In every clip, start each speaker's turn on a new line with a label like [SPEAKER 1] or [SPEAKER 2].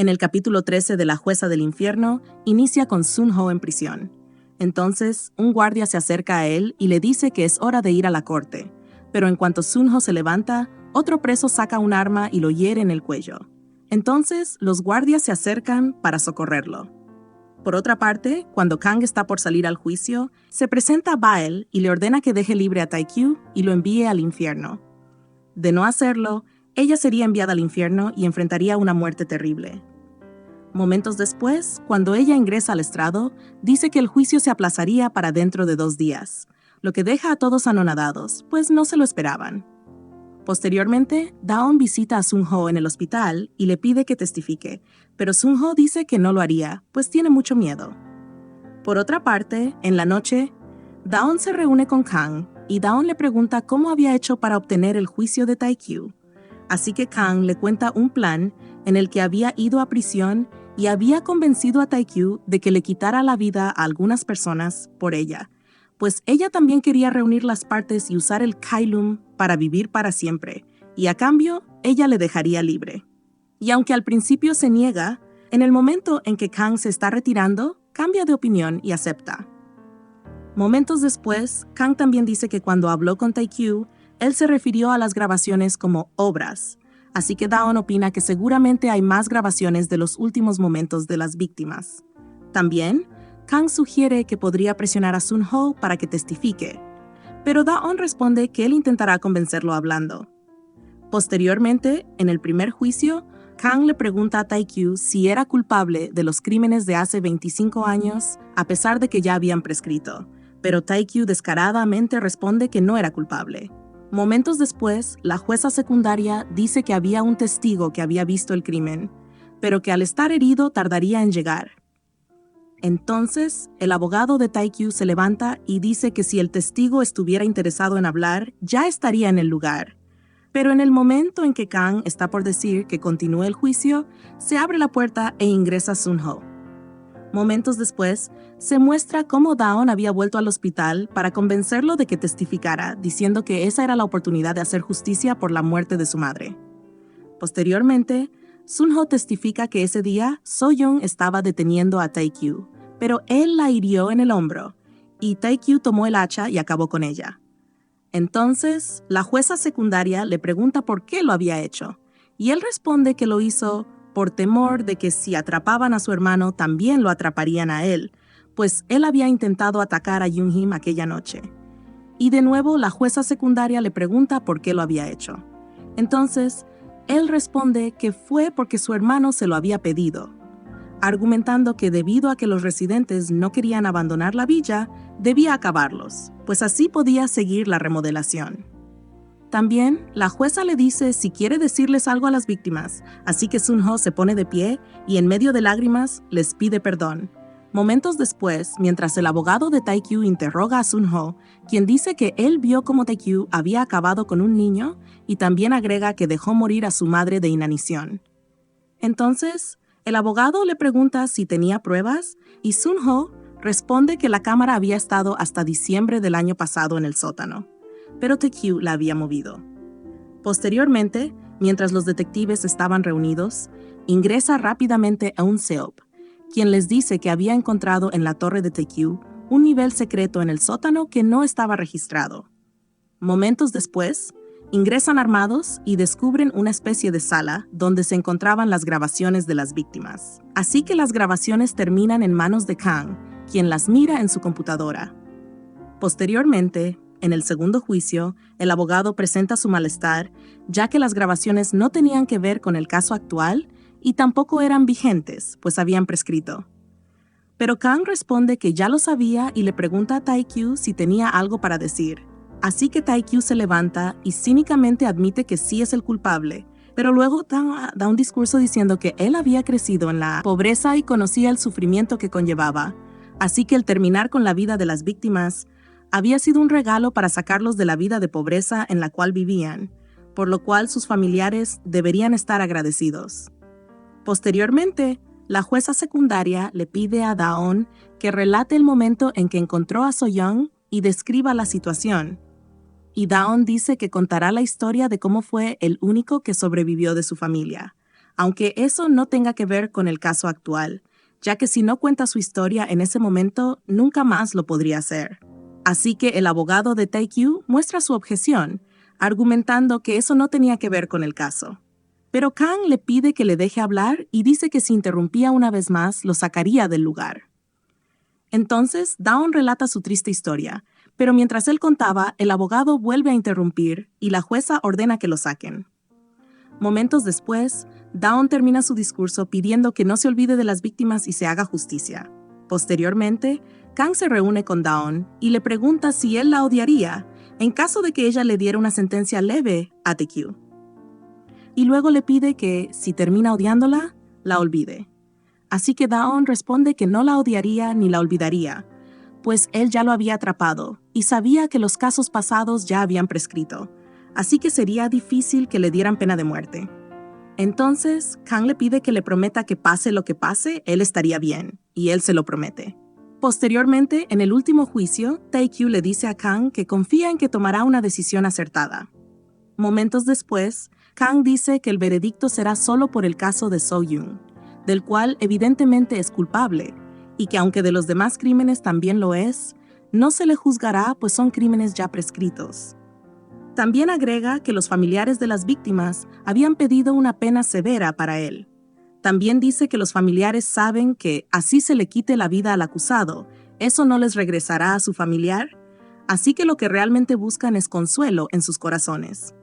[SPEAKER 1] En el capítulo 13 de La Jueza del Infierno, inicia con Sun-ho en prisión. Entonces, un guardia se acerca a él y le dice que es hora de ir a la corte. Pero en cuanto Sun-ho se levanta, otro preso saca un arma y lo hiere en el cuello. Entonces, los guardias se acercan para socorrerlo. Por otra parte, cuando Kang está por salir al juicio, se presenta a Bael y le ordena que deje libre a Tae-kyu y lo envíe al infierno. De no hacerlo, ella sería enviada al infierno y enfrentaría una muerte terrible. Momentos después, cuando ella ingresa al estrado, dice que el juicio se aplazaría para dentro de 2 días, lo que deja a todos anonadados, pues no se lo esperaban. Posteriormente, Daon visita a Sun-ho en el hospital y le pide que testifique, pero Sun-ho dice que no lo haría, pues tiene mucho miedo. Por otra parte, en la noche, Daon se reúne con Kang y Daon le pregunta cómo había hecho para obtener el juicio de Tae-kyu. Así que Kang le cuenta un plan en el que había ido a prisión y había convencido a Tae-kyu de que le quitara la vida a algunas personas por ella, pues ella también quería reunir las partes y usar el Kailum para vivir para siempre, y a cambio, ella le dejaría libre. Y aunque al principio se niega, en el momento en que Kang se está retirando, cambia de opinión y acepta. Momentos después, Kang también dice que cuando habló con Tae-kyu, él se refirió a las grabaciones como obras, así que Daon opina que seguramente hay más grabaciones de los últimos momentos de las víctimas. También, Kang sugiere que podría presionar a Sun-ho para que testifique, pero Daon responde que él intentará convencerlo hablando. Posteriormente, en el primer juicio, Kang le pregunta a Tae-kyu si era culpable de los crímenes de hace 25 años, a pesar de que ya habían prescrito, pero Tae-kyu descaradamente responde que no era culpable. Momentos después, la jueza secundaria dice que había un testigo que había visto el crimen, pero que al estar herido tardaría en llegar. Entonces, el abogado de Tae-kyu se levanta y dice que si el testigo estuviera interesado en hablar, ya estaría en el lugar. Pero en el momento en que Kang está por decir que continúe el juicio, se abre la puerta e ingresa Sun-ho. Momentos después, se muestra cómo Daon había vuelto al hospital para convencerlo de que testificara, diciendo que esa era la oportunidad de hacer justicia por la muerte de su madre. Posteriormente, Sun-ho testifica que ese día So-young estaba deteniendo a Tae-kyu, pero él la hirió en el hombro, y Tae-kyu tomó el hacha y acabó con ella. Entonces, la jueza secundaria le pregunta por qué lo había hecho, y él responde que lo hizo por temor de que si atrapaban a su hermano también lo atraparían a él, pues él había intentado atacar a Yoon-him aquella noche. Y de nuevo la jueza secundaria le pregunta por qué lo había hecho. Entonces, él responde que fue porque su hermano se lo había pedido, argumentando que debido a que los residentes no querían abandonar la villa, debía acabarlos, pues así podía seguir la remodelación. También, la jueza le dice si quiere decirles algo a las víctimas, así que Sun-ho se pone de pie y en medio de lágrimas les pide perdón. Momentos después, mientras el abogado de Tae-kyu interroga a Sun-ho, quien dice que él vio cómo Tae-kyu había acabado con un niño y también agrega que dejó morir a su madre de inanición. Entonces, el abogado le pregunta si tenía pruebas y Sun-ho responde que la cámara había estado hasta diciembre del año pasado en el sótano, pero Tae-kyu la había movido. Posteriormente, mientras los detectives estaban reunidos, ingresa rápidamente a un Seop, quien les dice que había encontrado en la torre de Tae-kyu un nivel secreto en el sótano que no estaba registrado. Momentos después, ingresan armados y descubren una especie de sala donde se encontraban las grabaciones de las víctimas. Así que las grabaciones terminan en manos de Kang, quien las mira en su computadora. Posteriormente, en el segundo juicio, el abogado presenta su malestar, ya que las grabaciones no tenían que ver con el caso actual y tampoco eran vigentes, pues habían prescrito. Pero Kang responde que ya lo sabía y le pregunta a Tae-kyu si tenía algo para decir. Así que Tae-kyu se levanta y cínicamente admite que sí es el culpable, pero luego da un discurso diciendo que él había crecido en la pobreza y conocía el sufrimiento que conllevaba, así que el terminar con la vida de las víctimas había sido un regalo para sacarlos de la vida de pobreza en la cual vivían, por lo cual sus familiares deberían estar agradecidos. Posteriormente, la jueza secundaria le pide a Daon que relate el momento en que encontró a So-young y describa la situación. Y Daon dice que contará la historia de cómo fue el único que sobrevivió de su familia. aunque eso no tenga que ver con el caso actual, ya que si no cuenta su historia en ese momento, nunca más lo podría hacer. Así que el abogado de Tae-kyu muestra su objeción, argumentando que eso no tenía que ver con el caso. Pero Kang le pide que le deje hablar y dice que si interrumpía una vez más, lo sacaría del lugar. Entonces, Dawn relata su triste historia, pero mientras él contaba, el abogado vuelve a interrumpir y la jueza ordena que lo saquen. Momentos después, Dawn termina su discurso pidiendo que no se olvide de las víctimas y se haga justicia. Posteriormente, Kang se reúne con Dawn y le pregunta si él la odiaría en caso de que ella le diera una sentencia leve a Tae-kyu. Y luego le pide que, si termina odiándola, la olvide. Así que Dawn responde que no la odiaría ni la olvidaría, pues él ya lo había atrapado y sabía que los casos pasados ya habían prescrito, así que sería difícil que le dieran pena de muerte. Entonces, Kang le pide que le prometa que pase lo que pase, él estaría bien, y él se lo promete. Posteriormente, en el último juicio, Tae-kyu le dice a Kang que confía en que tomará una decisión acertada. Momentos después, Kang dice que el veredicto será solo por el caso de So-yoon, del cual evidentemente es culpable, y que aunque de los demás crímenes también lo es, no se le juzgará pues son crímenes ya prescritos. También agrega que los familiares de las víctimas habían pedido una pena severa para él. También dice que los familiares saben que, así se le quite la vida al acusado, eso no les regresará a su familiar, así que lo que realmente buscan es consuelo en sus corazones.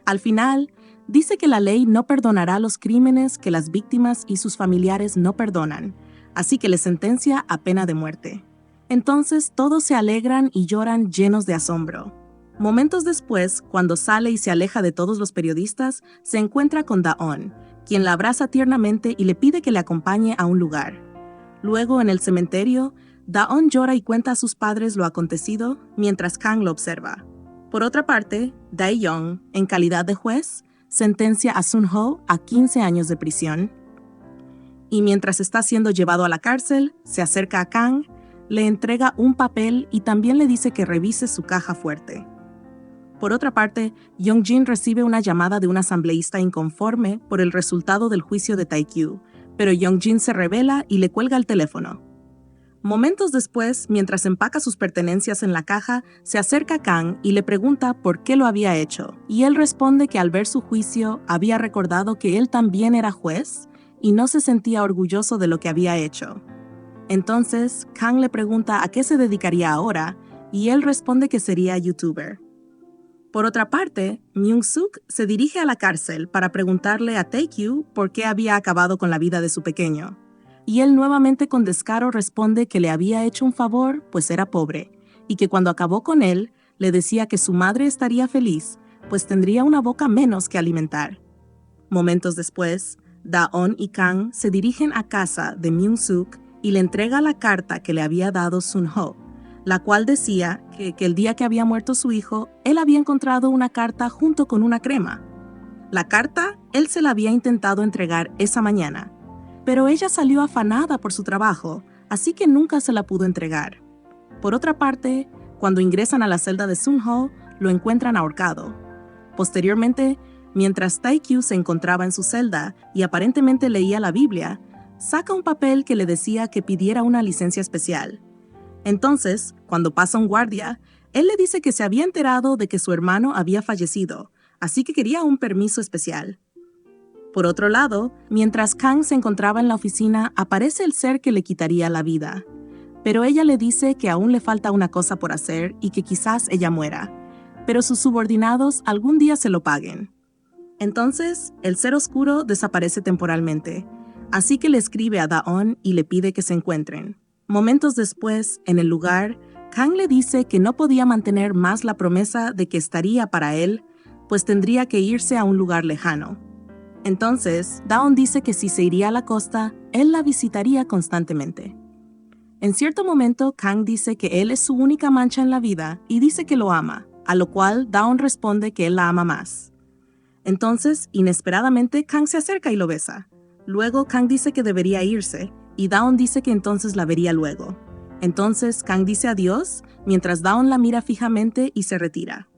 [SPEAKER 1] Al final, dice que la ley no perdonará los crímenes que las víctimas y sus familiares no perdonan, así que les sentencia a pena de muerte. Entonces todos se alegran y lloran llenos de asombro. Momentos después, cuando sale y se aleja de todos los periodistas, se encuentra con Dawn, quien la abraza tiernamente y le pide que le acompañe a un lugar. Luego, en el cementerio, Dawn llora y cuenta a sus padres lo acontecido, mientras Kang lo observa. Por otra parte, Dae-young, en calidad de juez, sentencia a Sun-ho a 15 años de prisión. Y mientras está siendo llevado a la cárcel, se acerca a Kang, le entrega un papel y también le dice que revise su caja fuerte. Por otra parte, Young-jin recibe una llamada de un asambleísta inconforme por el resultado del juicio de Tae-kyu, pero Young-jin se rebela y le cuelga el teléfono. Momentos después, mientras empaca sus pertenencias en la caja, se acerca a Kang y le pregunta por qué lo había hecho, y él responde que al ver su juicio había recordado que él también era juez y no se sentía orgulloso de lo que había hecho. Entonces, Kang le pregunta a qué se dedicaría ahora, y él responde que sería youtuber. Por otra parte, Myung-suk se dirige a la cárcel para preguntarle a Tae-kyu por qué había acabado con la vida de su pequeño. Y él nuevamente con descaro responde que le había hecho un favor, pues era pobre, y que cuando acabó con él, le decía que su madre estaría feliz, pues tendría una boca menos que alimentar. Momentos después, Dawn y Kang se dirigen a casa de Myung-suk y le entrega la carta que le había dado Sun-ho, la cual decía que el día que había muerto su hijo, él había encontrado una carta junto con una crema. La carta, él se la había intentado entregar esa mañana, pero ella salió afanada por su trabajo, así que nunca se la pudo entregar. Por otra parte, cuando ingresan a la celda de Sun-ho, lo encuentran ahorcado. Posteriormente, mientras Tae-kyu se encontraba en su celda y aparentemente leía la Biblia, saca un papel que le decía que pidiera una licencia especial. Entonces, cuando pasa un guardia, él le dice que se había enterado de que su hermano había fallecido, así que quería un permiso especial. Por otro lado, mientras Kang se encontraba en la oficina, aparece el ser que le quitaría la vida. Pero ella le dice que aún le falta una cosa por hacer y que quizás ella muera, pero sus subordinados algún día se lo paguen. Entonces, el ser oscuro desaparece temporalmente, así que le escribe a Dawn y le pide que se encuentren. Momentos después, en el lugar, Kang le dice que no podía mantener más la promesa de que estaría para él, pues tendría que irse a un lugar lejano. Entonces, Dawn dice que si se iría a la costa, él la visitaría constantemente. En cierto momento, Kang dice que él es su única mancha en la vida y dice que lo ama, a lo cual Dawn responde que él la ama más. Entonces, inesperadamente, Kang se acerca y lo besa. Luego, Kang dice que debería irse, y Dawn dice que entonces la vería luego. Entonces, Kang dice adiós, mientras Dawn la mira fijamente y se retira.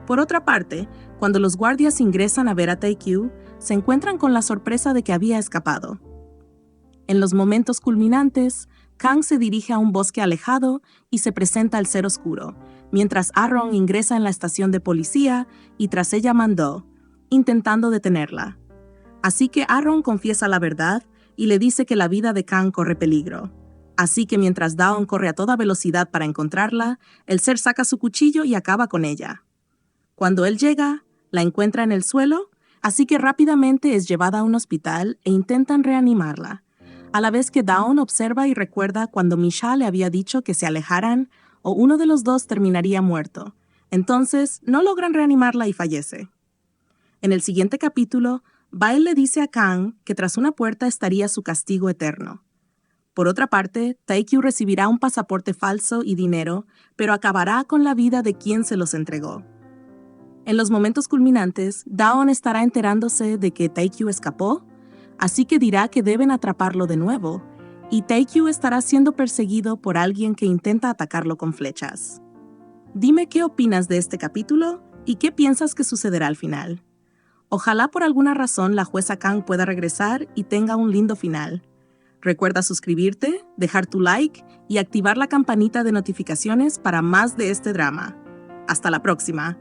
[SPEAKER 1] Por otra parte, cuando los guardias ingresan a ver a Tae-kyu, se encuentran con la sorpresa de que había escapado. En los momentos culminantes, Kang se dirige a un bosque alejado y se presenta al ser oscuro, mientras Aaron ingresa en la estación de policía y tras ella mandó, intentando detenerla. Así que Aaron confiesa la verdad y le dice que la vida de Kang corre peligro. Así que mientras Dawn corre a toda velocidad para encontrarla, el ser saca su cuchillo y acaba con ella. Cuando él llega, la encuentra en el suelo, así que rápidamente es llevada a un hospital e intentan reanimarla, a la vez que Dawn observa y recuerda cuando Misha le había dicho que se alejaran o uno de los dos terminaría muerto. Entonces, no logran reanimarla y fallece. En el siguiente capítulo, Bail le dice a Kang que tras una puerta estaría su castigo eterno. Por otra parte, Taekyu recibirá un pasaporte falso y dinero, pero acabará con la vida de quien se los entregó. En los momentos culminantes, Dawn estará enterándose de que Taekyu escapó, así que dirá que deben atraparlo de nuevo, y Taekyu estará siendo perseguido por alguien que intenta atacarlo con flechas. Dime qué opinas de este capítulo y qué piensas que sucederá al final. Ojalá por alguna razón la jueza Kang pueda regresar y tenga un lindo final. Recuerda suscribirte, dejar tu like y activar la campanita de notificaciones para más de este drama. Hasta la próxima.